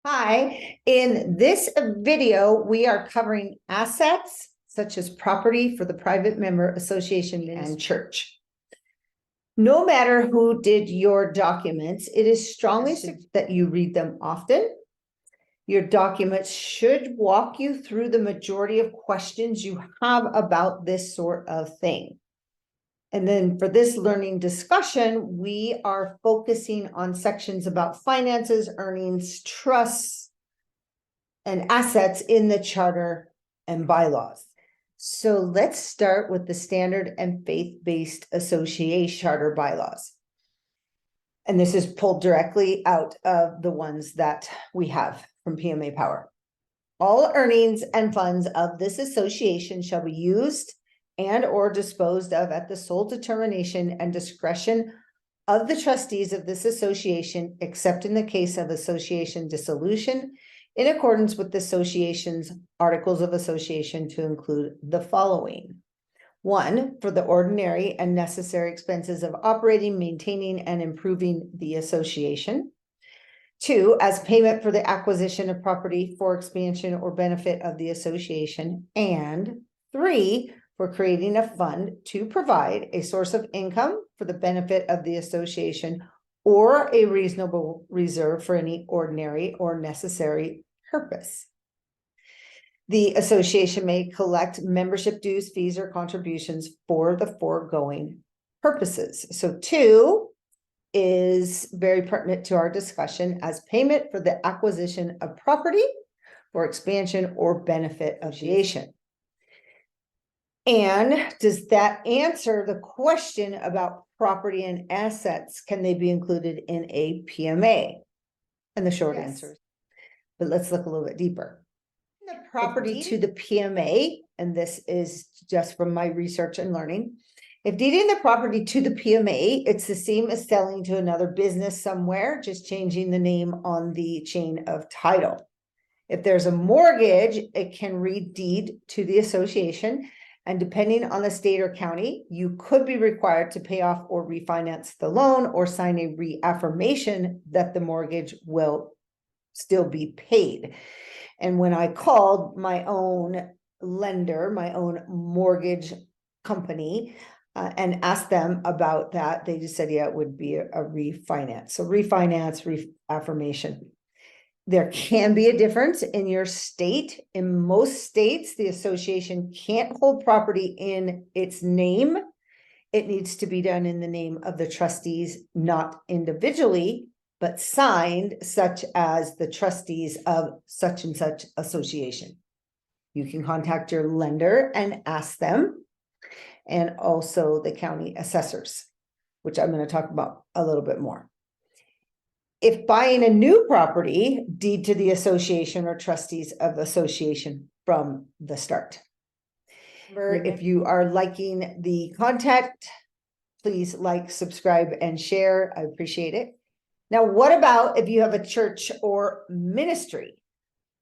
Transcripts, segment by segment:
Hi, in this video, we are covering assets such as property for the private member association and church. No matter who did your documents, it is strongly suggested that you read them often. Your documents should walk you through the majority of questions you have about this sort of thing. And then for this learning discussion, we are focusing on sections about finances, earnings, trusts, and assets in the charter and bylaws. So let's start with the standard and faith-based association charter bylaws. And this is pulled directly out of the ones that we have from PMA Power. All earnings and funds of this association shall be used and or disposed of at the sole determination and discretion of the trustees of this association, except in the case of association dissolution, in accordance with the association's articles of association, to include the following. 1, for the ordinary and necessary expenses of operating, maintaining, and improving the association. 2, as payment for the acquisition of property for expansion or benefit of the association. And 3, for creating a fund to provide a source of income for the benefit of the association or a reasonable reserve for any ordinary or necessary purpose. The association may collect membership dues, fees, or contributions for the foregoing purposes. So 2 is very pertinent to our discussion as payment for the acquisition of property for expansion or benefit of the association. And does that answer the question about property and assets? Can they be included in a PMA? And the short answer, but let's look a little bit deeper. The property to the PMA, and this is just from my research and learning. If deeding the property to the PMA, it's the same as selling to another business somewhere, just changing the name on the chain of title. If there's a mortgage, it can read deed to the association. And depending on the state or county, you could be required to pay off or refinance the loan or sign a reaffirmation that the mortgage will still be paid. And when I called my own lender, my own mortgage company, and asked them about that, they just said, yeah, it would be a refinance. So refinance, reaffirmation. There can be a difference in your state. In most states, the association can't hold property in its name. It needs to be done in the name of the trustees, not individually, but signed, such as the trustees of such and such association. You can contact your lender and ask them, and also the county assessors, which I'm going to talk about a little bit more. If buying a new property, deed to the association or trustees of the association from the start. If you are liking the content, please like, subscribe, and share. I appreciate it. Now, what about if you have a church or ministry?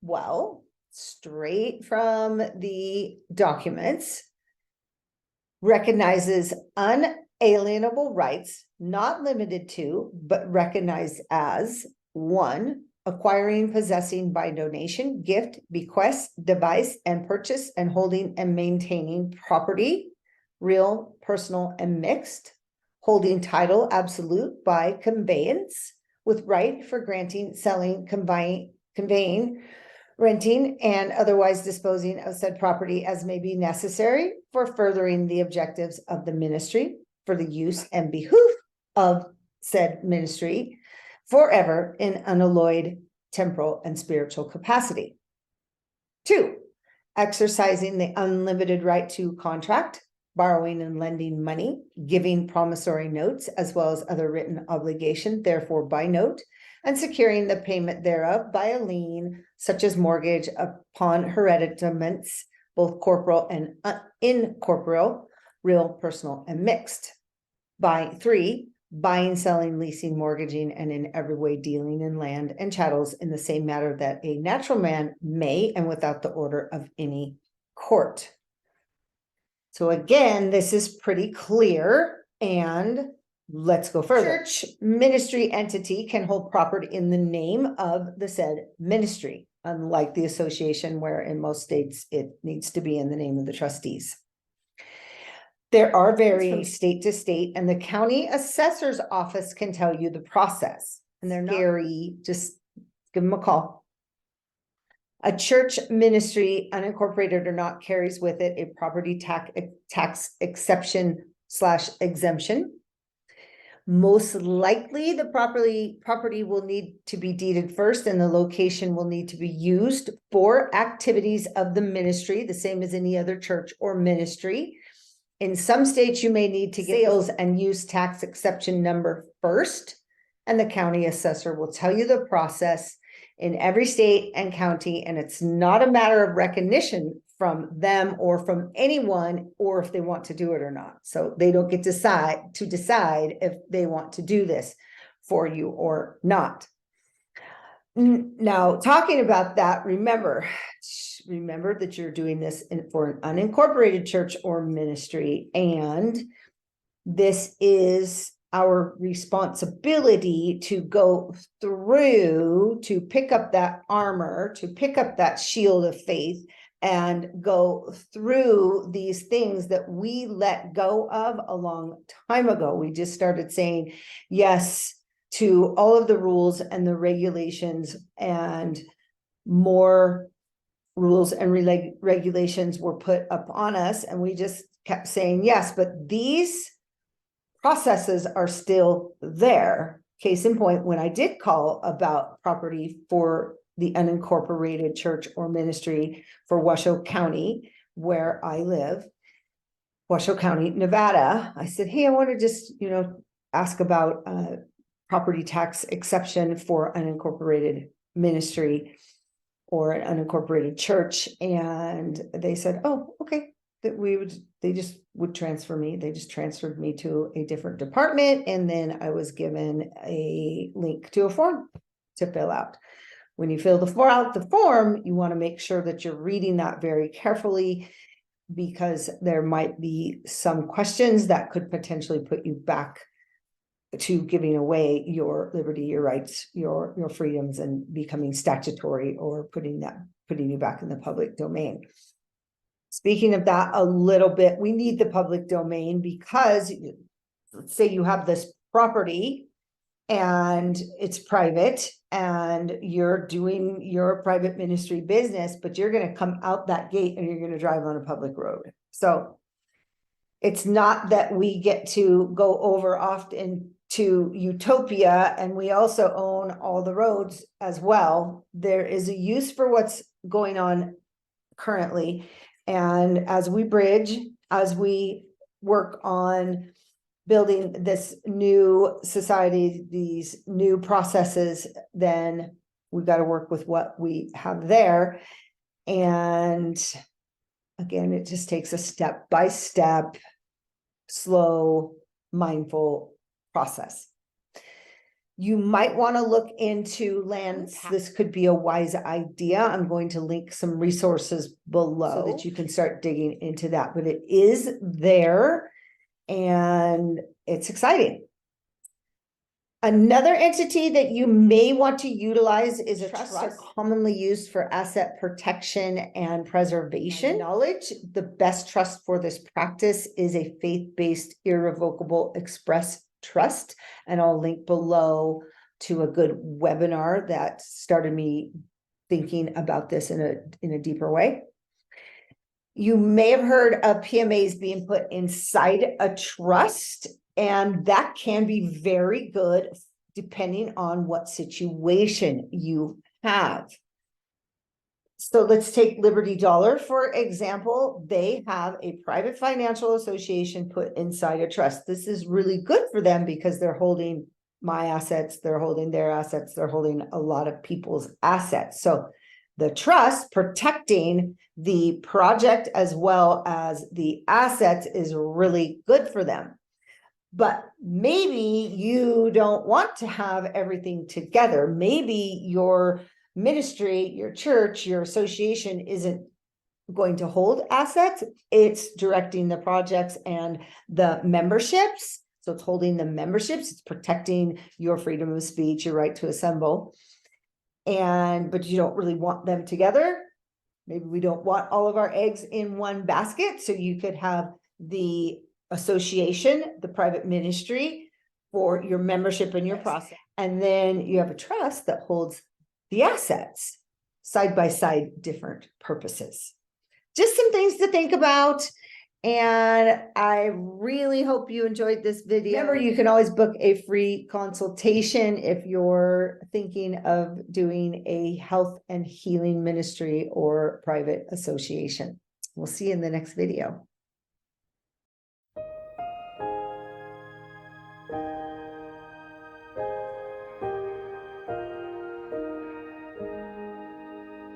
Well, straight from the documents, recognizes unalienable rights, not limited to, but recognized as 1, acquiring, possessing by donation, gift, bequest, device, and purchase, and holding and maintaining property, real, personal, and mixed, holding title absolute by conveyance, with right for granting, selling, conveying, renting, and otherwise disposing of said property as may be necessary for furthering the objectives of the ministry, for the use and behoof of said ministry, forever in unalloyed temporal and spiritual capacity. 2, exercising the unlimited right to contract, borrowing and lending money, giving promissory notes, as well as other written obligation, therefore by note, and securing the payment thereof by a lien, such as mortgage upon hereditaments, both corporal and incorporeal, real, personal, and mixed. By 3, buying, selling, leasing, mortgaging, and in every way dealing in land and chattels in the same matter that a natural man may, and without the order of any court. So again, this is pretty clear, and let's go further. Church ministry entity can hold property in the name of the said ministry, unlike the association where in most states it needs to be in the name of the trustees. There are variations from state to state, and the county assessor's office can tell you the process. And they're not scary, just give them a call. A church ministry, unincorporated or not, carries with it a property tax exception/exemption. Most likely the property will need to be deeded first, and the location will need to be used for activities of the ministry, the same as any other church or ministry. In some states, you may need to get sales and use tax exception number first, and the county assessor will tell you the process in every state and county, and it's not a matter of recognition from them or from anyone, or if they want to do it or not. So they don't get to decide if they want to do this for you or not. Now, talking about that, remember that you're doing this for an unincorporated church or ministry, and this is our responsibility to go through, to pick up that armor, to pick up that shield of faith, and go through these things that we let go of a long time ago. We just started saying yes to all of the rules and the regulations, and more rules and regulations were put up on us, and we just kept saying yes, but these processes are still there. Case in point, when I did call about property for the unincorporated church or ministry for Washoe County, where I live, Washoe County, Nevada, I said, hey, I want to just, ask about property tax exception for unincorporated ministry or an unincorporated church. And they said, oh, okay, they just would transfer me. They just transferred me to a different department. And then I was given a link to a form to fill out. When you fill the form, you want to make sure that you're reading that very carefully, because there might be some questions that could potentially put you back to giving away your liberty, your rights, your freedoms, and becoming statutory, or putting you back in the public domain. Speaking of that a little bit, we need the public domain because, let's say you have this property and it's private and you're doing your private ministry business, but you're going to come out that gate and you're going to drive on a public road. So it's not that we get to go over often to utopia and we also own all the roads as well. There is a use for what's going on currently. And as we bridge, as we work on building this new society, these new processes, then we've got to work with what we have there. And again, it just takes a step-by-step, slow, mindful process. You might want to look into land. This could be a wise idea. I'm going to link some resources below so that you can start digging into that, but it is there and it's exciting. Another entity that you may want to utilize is a trust. Are commonly used for asset protection and preservation. Knowledge, the best trust for this practice is a faith-based irrevocable express trust, and I'll link below to a good webinar that started me thinking about this in a deeper way. You may have heard of PMAs being put inside a trust, and that can be very good depending on what situation you have. So let's take Liberty Dollar, for example. They have a private financial association put inside a trust. This is really good for them because they're holding my assets, they're holding their assets, they're holding a lot of people's assets. So the trust protecting the project as well as the assets is really good for them. But maybe you don't want to have everything together. Maybe your ministry, your church, your association isn't going to hold assets. It's directing the projects and the memberships. So it's holding the memberships, it's protecting your freedom of speech, your right to assemble. But you don't really want them together. Maybe we don't want all of our eggs in one basket. So you could have the association, the private ministry for your membership and your process. And then you have a trust that holds the assets side by side, different purposes. Just some things to think about. And I really hope you enjoyed this video. Remember, you can always book a free consultation if you're thinking of doing a health and healing ministry or private association. We'll see you in the next video.